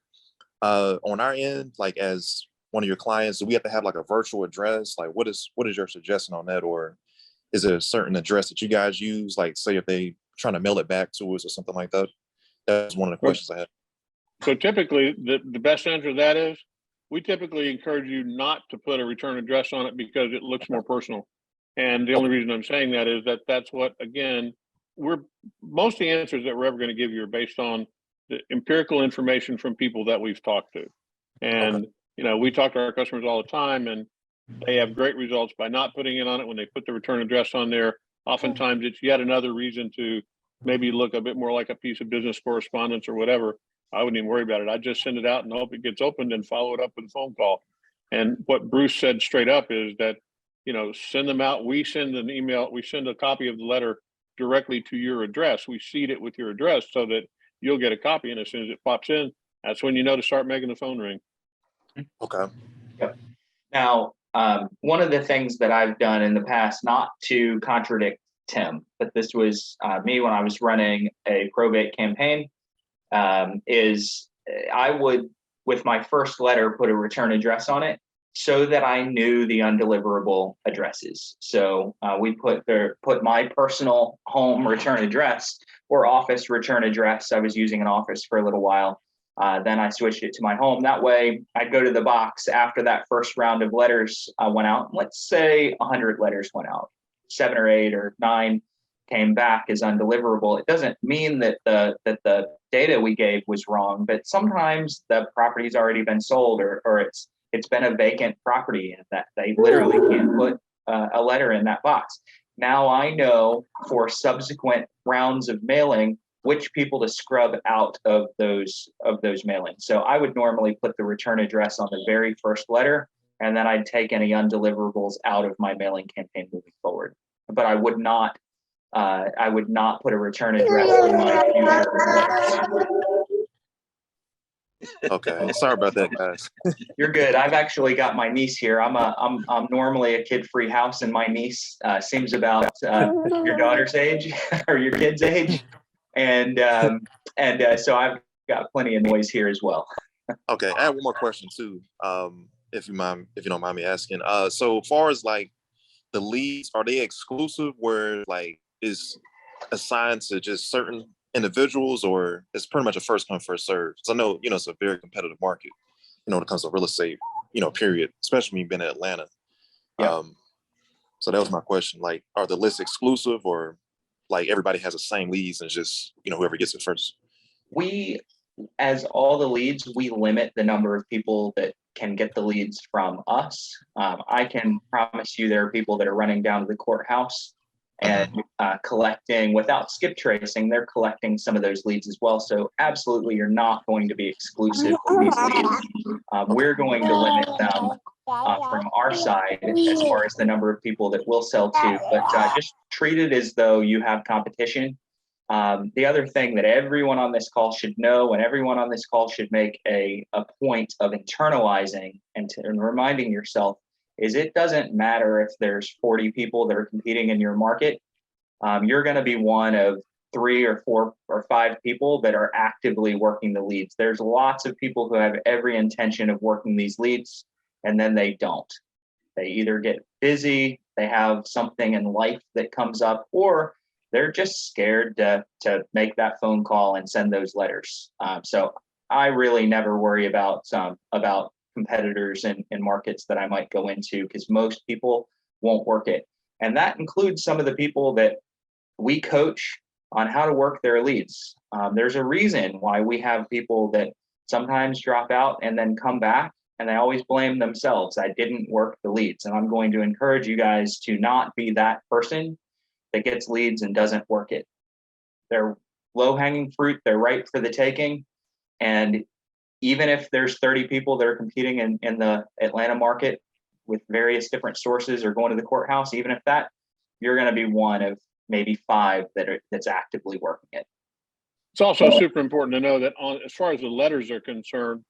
On our end, like as one of your clients, do we have to have like a virtual address? Like what is your suggestion on that? Or is there a certain address that you guys use? Like say if they trying to mail it back to us or something like that? That's one of the questions I had. So typically the best answer to that is we typically encourage you not to put a return address on it because it looks more personal. And the only reason I'm saying that is that's what, again, most of the answers that we're ever going to give you are based on the empirical information from people that we've talked to. And, we talk to our customers all the time, and they have great results by not putting it on it. When they put the return address on there, oftentimes it's yet another reason to maybe look a bit more like a piece of business correspondence or whatever. I wouldn't even worry about it. I just send it out and hope it gets opened and follow it up with a phone call. And what Bruce said straight up is that, send them out. We send an email. We send a copy of the letter directly to your address. We seed it with your address so that you'll get a copy. And as soon as it pops in, that's when you know to start making the phone ring. Okay. Yep. Now, one of the things that I've done in the past, not to contradict Tim, but this was me when I was running a probate campaign, is I would, with my first letter, put a return address on it so that I knew the undeliverable addresses. So we put my personal home return address or office return address. I was using an office for a little while. Then I switched it to my home. That way I'd go to the box after that first round of letters went out. Let's say 100 letters went out, 7 or 8 or 9 came back as undeliverable. It doesn't mean that the data we gave was wrong, but sometimes the property's already been sold or it's been a vacant property and that they literally can't put a letter in that box. Now I know for subsequent rounds of mailing which people to scrub out of those mailings. So I would normally put the return address on the very first letter, and then I'd take any undeliverables out of my mailing campaign moving forward. But I would not put a return address on my future. Okay. Sorry about that, guys. You're good. I've actually got my niece here. I'm normally a kid-free house, and my niece seems about your daughter's age or your kid's age. And so I've got plenty of noise here as well. Okay, I have one more question too, if you don't mind me asking. So far as like the leads, are they exclusive where like is assigned to just certain individuals, or it's pretty much a first come first serve? So I know it's a very competitive market, when it comes to real estate, period, especially when you've been in Atlanta. Yeah. So that was my question. Like, are the lists exclusive, or like everybody has the same leads and just whoever gets it first? We as all the leads, we limit the number of people that can get the leads from us. I can promise you there are people that are running down to the courthouse and collecting without skip tracing. They're collecting some of those leads as well. So absolutely, you're not going to be exclusive with these leads. We're going to limit them from our side as far as the number of people that we'll sell to, but just treat it as though you have competition. The other thing that everyone on this call should know, and everyone on this call should make a point of internalizing and reminding yourself, is it doesn't matter if there's 40 people that are competing in your market. You're going to be one of 3 or 4 or 5 people that are actively working the leads. There's lots of people who have every intention of working these leads, and then they don't. They either get busy, they have something in life that comes up, or they're just scared to make that phone call and send those letters. So I really never worry about competitors in markets that I might go into, because most people won't work it. And that includes some of the people that we coach on how to work their leads. There's a reason why we have people that sometimes drop out and then come back, and they always blame themselves. I didn't work the leads. And I'm going to encourage you guys to not be that person that gets leads and doesn't work it. They're low-hanging fruit, they're ripe for the taking. And even if there's 30 people that are competing in the Atlanta market with various different sources or going to the courthouse, even if that, you're going to be one of maybe 5 that's actively working it. It's also super important to know that as far as the letters are concerned,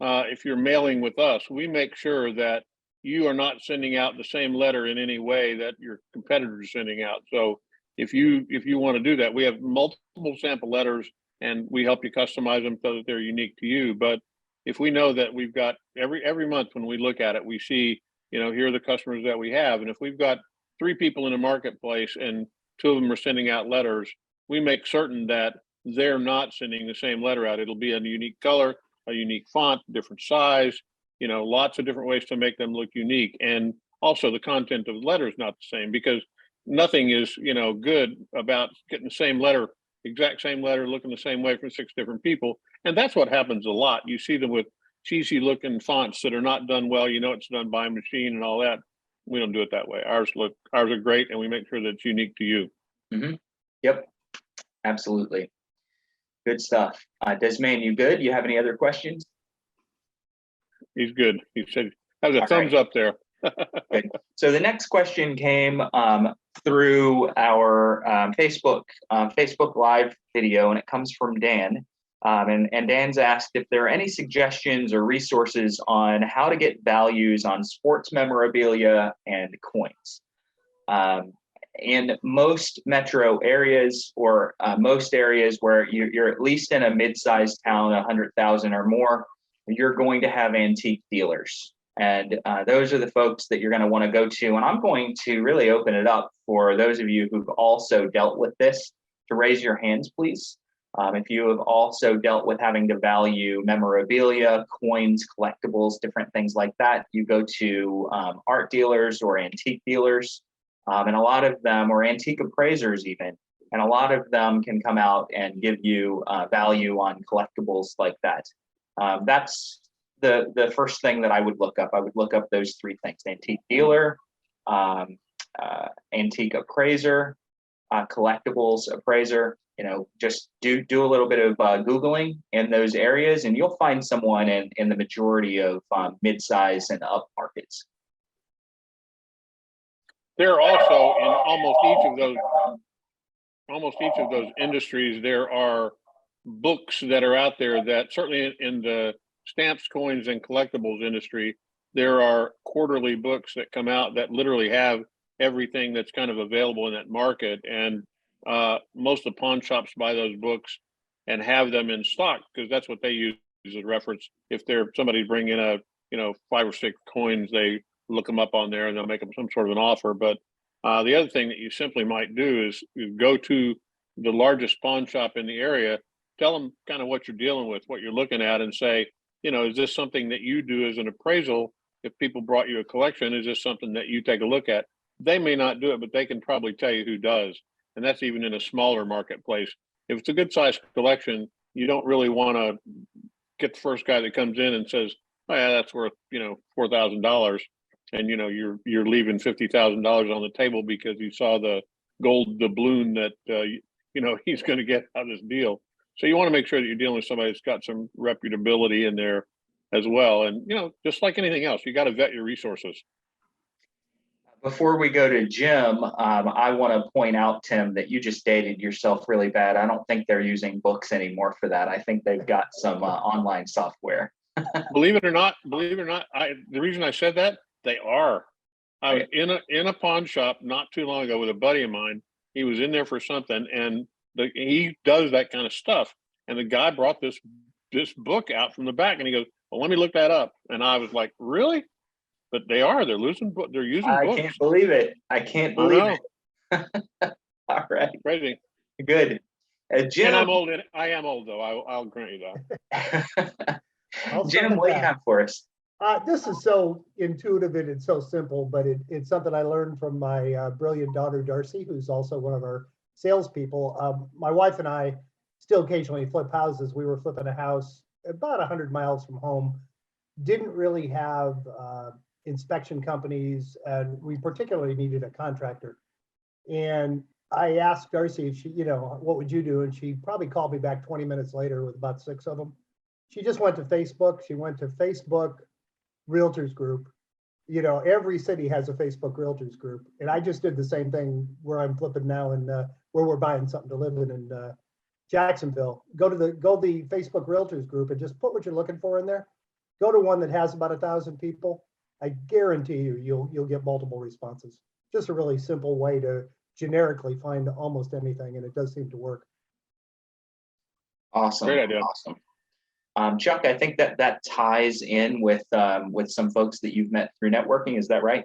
if you're mailing with us, we make sure that you are not sending out the same letter in any way that your competitors are sending out. So if you want to do that, we have multiple sample letters and we help you customize them so that they're unique to you. But if we know that we've got every month when we look at it, we see, here are the customers that we have. And if we've got 3 people in a marketplace and 2 of them are sending out letters, we make certain that they're not sending the same letter out. It'll be a unique color, a unique font, different size, lots of different ways to make them look unique. And also the content of the letter is not the same, because nothing is, good about getting the same letter, exact same letter, looking the same way from 6 different people. And that's what happens a lot. You see them with cheesy looking fonts that are not done well. It's done by machine and all that. We don't do it that way. Ours are great, and we make sure that it's unique to you. Mm-hmm. Yep, absolutely. Good stuff. Desmain, you good? You have any other questions? He's good. He said, has a thumbs up there. Good. So the next question came through our Facebook Live video, and it comes from Dan. And Dan's asked if there are any suggestions or resources on how to get values on sports memorabilia and coins. In most metro areas, or most areas where you're at least in a mid-sized town, 100,000 or more, you're going to have antique dealers. And those are the folks that you're going to want to go to. And I'm going to really open it up for those of you who've also dealt with this to raise your hands, please. If you have also dealt with having to value memorabilia, coins, collectibles, different things like that, you go to art dealers or antique dealers. And a lot of them, or antique appraisers even, and a lot of them can come out and give you value on collectibles like that. That's the first thing that I would look up. I would look up those 3 things: antique dealer, antique appraiser, collectibles appraiser. Just do a little bit of Googling in those areas, and you'll find someone in the majority of mid-size and up markets. There are also in almost each of those industries, there are books that are out there that certainly in the stamps, coins, and collectibles industry, there are quarterly books that come out that literally have everything that's kind of available in that market. And most of the pawn shops buy those books and have them in stock, because that's what they use as a reference. If somebody's bringing in 5 or 6 coins, they look them up on there and they'll make them some sort of an offer. But the other thing that you simply might do is go to the largest pawn shop in the area, tell them kind of what you're dealing with, what you're looking at, and say, is this something that you do as an appraisal? If people brought you a collection, is this something that you take a look at? They may not do it, but they can probably tell you who does. And that's even in a smaller marketplace. If it's a good sized collection, you don't really want to get the first guy that comes in and says, oh yeah, that's worth, $4,000. And, you're leaving $50,000 on the table because you saw the gold doubloon that, he's going to get out of this deal. So you want to make sure that you're dealing with somebody that's got some reputability in there as well. And, just like anything else, you got to vet your resources. Before we go to Jim, I want to point out, Tim, that you just dated yourself really bad. I don't think they're using books anymore for that. I think they've got some online software. Believe it or not, the reason I said that, they are. I was in a pawn shop not too long ago with a buddy of mine. He was in there for something, and he does that kind of stuff. And the guy brought this book out from the back, and he goes, "Well, let me look that up." And I was like, "Really?" But they are. They're using books. I can't believe it. I can't believe it. All right. Crazy. Good. Jim. And I'm old. I am old, though. I'll grant you that. Jim, what do you have for us? This is so intuitive and it's so simple, but it's something I learned from my brilliant daughter, Darcy, who's also one of our salespeople. My wife and I still occasionally flip houses. We were flipping a house about 100 miles from home. Didn't really have inspection companies, and we particularly needed a contractor. And I asked Darcy if she, what would you do? And she probably called me back 20 minutes later with about 6 of them. She just went to Facebook. She went to Facebook Realtors Group. Every city has a Facebook Realtors Group. And I just did the same thing where I'm flipping now and where we're buying something to live in Jacksonville. Go to the Facebook Realtors Group and just put what you're looking for in there. Go to one that has about 1,000 people. I guarantee you'll get multiple responses. Just a really simple way to generically find almost anything, and it does seem to work. Awesome. Great idea. Awesome. Chuck, I think that ties in with some folks that you've met through networking. Is that right?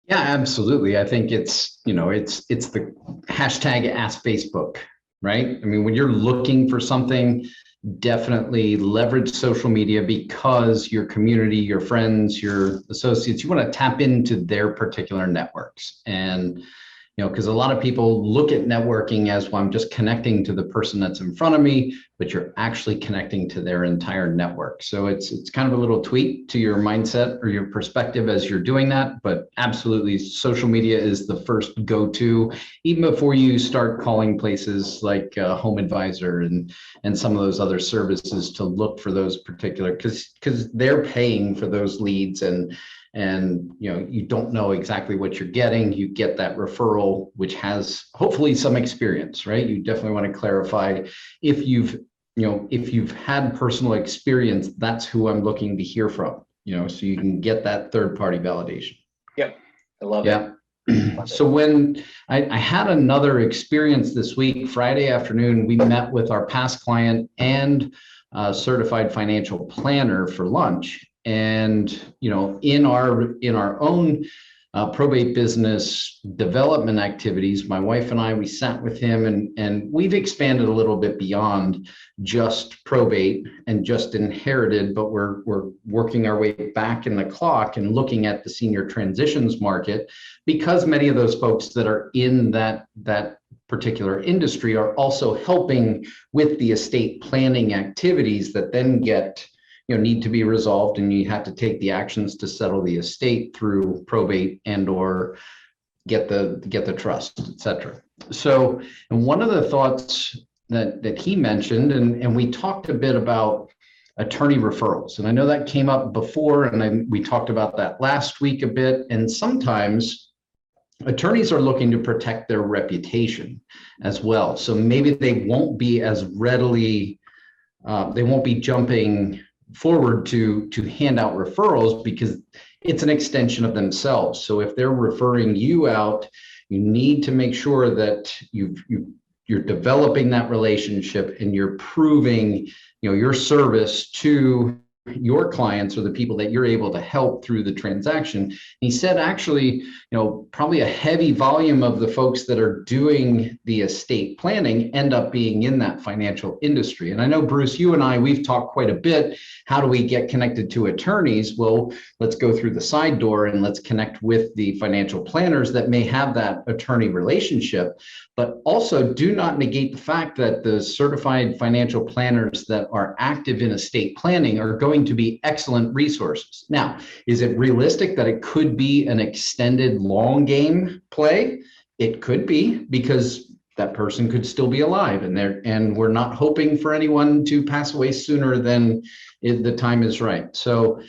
Yeah, absolutely. I think it's the hashtag Ask Facebook, right? I mean, when you're looking for something, definitely leverage social media, because your community, your friends, your associates, you want to tap into their particular networks. And because a lot of people look at networking as, well, I'm just connecting to the person that's in front of me, but you're actually connecting to their entire network. So it's kind of a little tweak to your mindset or your perspective as you're doing that. But absolutely, social media is the first go-to, even before you start calling places like Home Advisor and some of those other services to look for those particular, because they're paying for those leads, and you don't know exactly what you're getting. You get that referral, which has hopefully some experience, right? You definitely want to clarify if you've had personal experience, that's who I'm looking to hear from, so you can get that third party validation. Yep. I love it. So when I had another experience this week, Friday afternoon, we met with our past client and certified financial planner for lunch. And in our own probate business development activities, my wife and I, we sat with him, and we've expanded a little bit beyond just probate and just inherited, but we're working our way back in the clock and looking at the senior transitions market, because many of those folks that are in that particular industry are also helping with the estate planning activities that then need to be resolved, and you have to take the actions to settle the estate through probate and or get the trust, etc. So, and one of the thoughts that he mentioned, and we talked a bit about attorney referrals, and I know that came up before, and we talked about that last week a bit. And sometimes attorneys are looking to protect their reputation as well, so maybe they won't be as readily they won't be jumping forward to hand out referrals, because it's an extension of themselves. So if they're referring you out, you need to make sure that you're developing that relationship and you're proving your service to your clients or the people that you're able to help through the transaction. He said, actually, probably a heavy volume of the folks that are doing the estate planning end up being in that financial industry. And I know, Bruce, you and I, we've talked quite a bit. How do we get connected to attorneys? Well, let's go through the side door and let's connect with the financial planners that may have that attorney relationship. But also do not negate the fact that the certified financial planners that are active in estate planning are going to be excellent resources. Now, is it realistic that it could be an extended long game play? It could be, because that person could still be alive, and we're not hoping for anyone to pass away sooner than the time is right. So,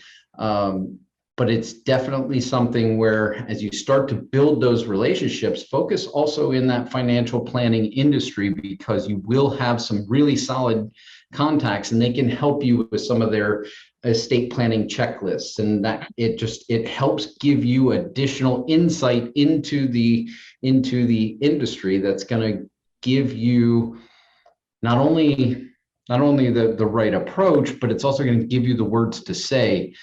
but it's definitely something where, as you start to build those relationships, focus also in that financial planning industry, because you will have some really solid contacts and they can help you with some of their estate planning checklists, and that it helps give you additional insight into the industry that's going to give you not only the right approach, but it's also going to give you the words to say.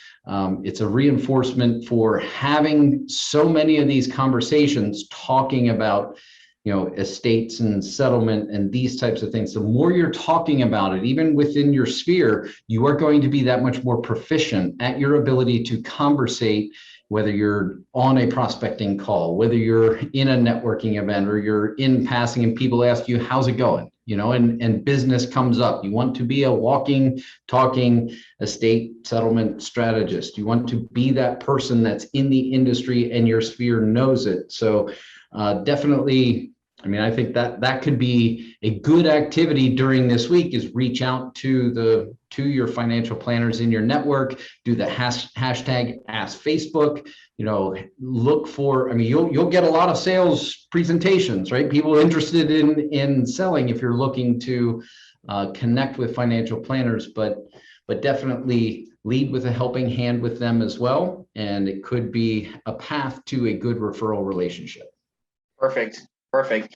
It's a reinforcement for having so many of these conversations talking about, estates and settlement and these types of things. The more you're talking about it, even within your sphere, you are going to be that much more proficient at your ability to conversate, whether you're on a prospecting call, whether you're in a networking event, or you're in passing and people ask you, how's it going? And business comes up. You want to be a walking, talking estate settlement strategist. You want to be that person that's in the industry and your sphere knows it. So definitely, I think that could be a good activity during this week, is reach out to your financial planners in your network, do the hashtag Ask Facebook, look for, you'll get a lot of sales presentations, right? People interested in selling if you're looking to connect with financial planners, but definitely lead with a helping hand with them as well. And it could be a path to a good referral relationship. Perfect. A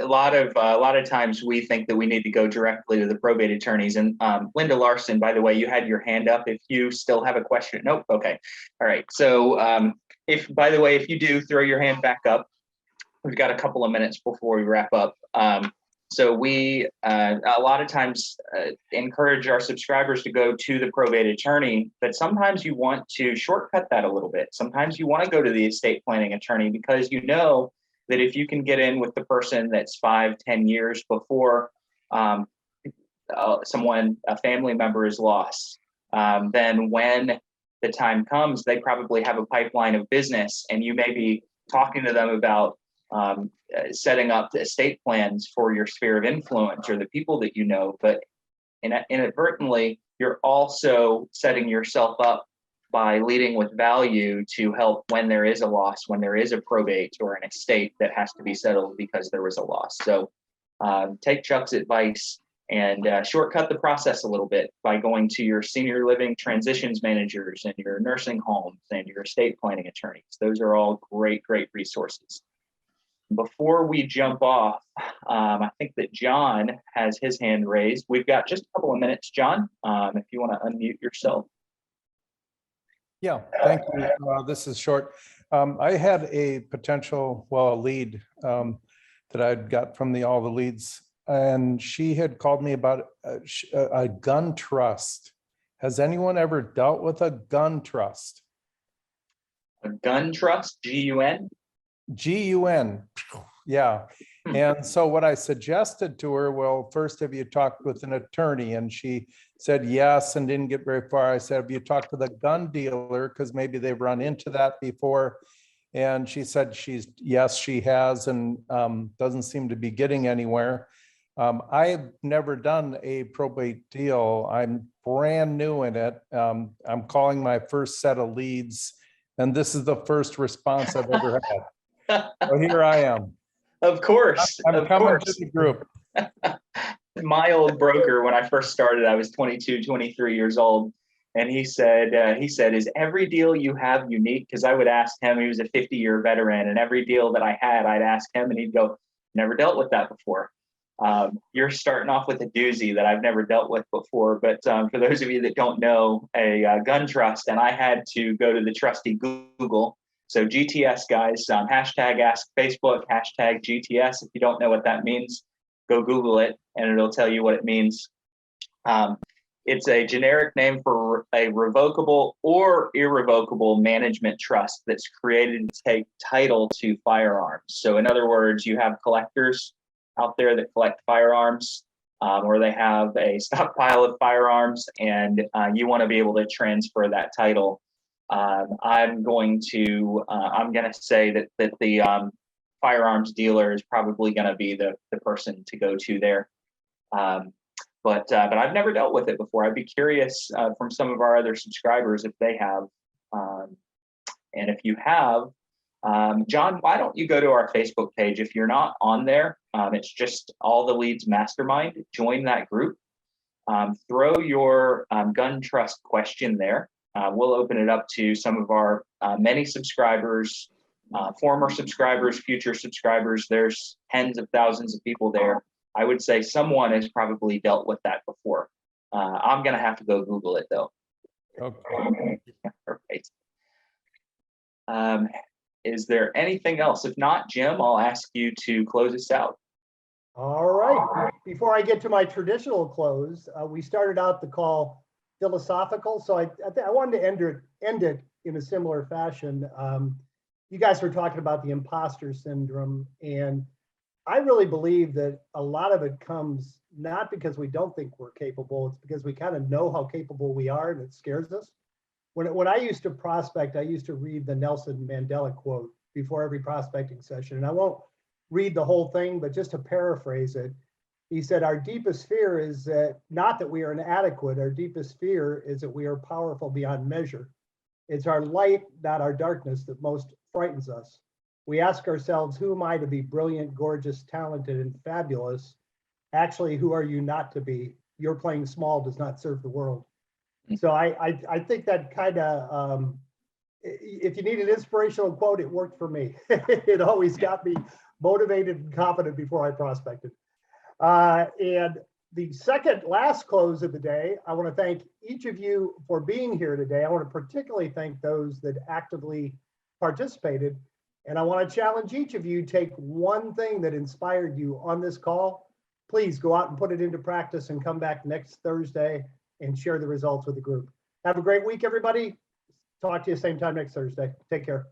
lot of times we think that we need to go directly to the probate attorneys. And Linda Larson, by the way, you had your hand up. If you still have a question, nope. Okay. All right. So if you do throw your hand back up, we've got a couple of minutes before we wrap up. So we a lot of times encourage our subscribers to go to the probate attorney, but sometimes you want to shortcut that a little bit. Sometimes you want to go to the estate planning attorney, because that if you can get in with the person that's 5-10 years before a family member is lost, then when the time comes, they probably have a pipeline of business, and you may be talking to them about setting up the estate plans for your sphere of influence or the people that you know, but inadvertently, you're also setting yourself up by leading with value to help when there is a loss, when there is a probate or an estate that has to be settled because there was a loss. So take Chuck's advice and shortcut the process a little bit by going to your senior living transitions managers and your nursing homes and your estate planning attorneys. Those are all great resources. Before we jump off, I think that John has his hand raised. We've got just a couple of minutes, John, if you want to unmute yourself. Yeah, thank you. This is short. I had a potential, a lead that I'd got from all the leads, and she had called me about a gun trust. Has anyone ever dealt with a gun trust? A gun trust, G-U-N? G-U-N, yeah. And so what I suggested to her, well, first, have you talked with an attorney? And she said yes, and didn't get very far. I said, have you talked to the gun dealer? Because maybe they've run into that before. And she said yes, she has, and doesn't seem to be getting anywhere. I've never done a probate deal. I'm brand new in it. I'm calling my first set of leads, and this is the first response I've ever had. So here I am. Of course. I'm coming to the group. My old broker, when I first started, I was 22, 23 years old. And he said, is every deal you have unique? Because I would ask him, he was a 50-year veteran, and every deal that I had, I'd ask him, and he'd go, never dealt with that before. You're starting off with a doozy that I've never dealt with before. But for those of you that don't know, a gun trust, and I had to go to the trusty Google. So GTS, guys, hashtag ask Facebook, hashtag GTS. If you don't know what that means, go Google it, and it'll tell you what it means. It's a generic name for a revocable or irrevocable management trust that's created to take title to firearms. So in other words, you have collectors out there that collect firearms, or they have a stockpile of firearms, and you want to be able to transfer that title. I'm going to say that the firearms dealer is probably going to be the person to go to there. But I've never dealt with it before. I'd be curious from some of our other subscribers if they have. And if you have, John, why don't you go to our Facebook page? If you're not on there, it's just All the Leads Mastermind. Join that group. Throw your gun trust question there. We'll open it up to some of our many subscribers, former subscribers, future subscribers. There's tens of thousands of people there. I would say someone has probably dealt with that before. I'm going to have to go Google it, though. Okay. Right. Is there anything else? If not, Jim, I'll ask you to close us out. All right. Before I get to my traditional close, we started out the call philosophical, so I wanted to end it in a similar fashion. You guys were talking about the imposter syndrome, and I really believe that a lot of it comes not because we don't think we're capable, it's because we kind of know how capable we are and it scares us. When I used to prospect, I used to read the Nelson Mandela quote before every prospecting session, and I won't read the whole thing, but just to paraphrase it, he said, our deepest fear is that not that we are inadequate, our deepest fear is that we are powerful beyond measure. It's our light, not our darkness, that most frightens us. We ask ourselves, who am I to be brilliant, gorgeous, talented, and fabulous? Actually, who are you not to be? Your playing small does not serve the world. So I think that kind of, if you need an inspirational quote, it worked for me. It always got me motivated and confident before I prospected. And the last close of the day, I want to thank each of you for being here today. I want to particularly thank those that actively participated. And I want to challenge each of you, take one thing that inspired you on this call. Please go out and put it into practice and come back next Thursday and share the results with the group. Have a great week, everybody. Talk to you same time next Thursday. Take care.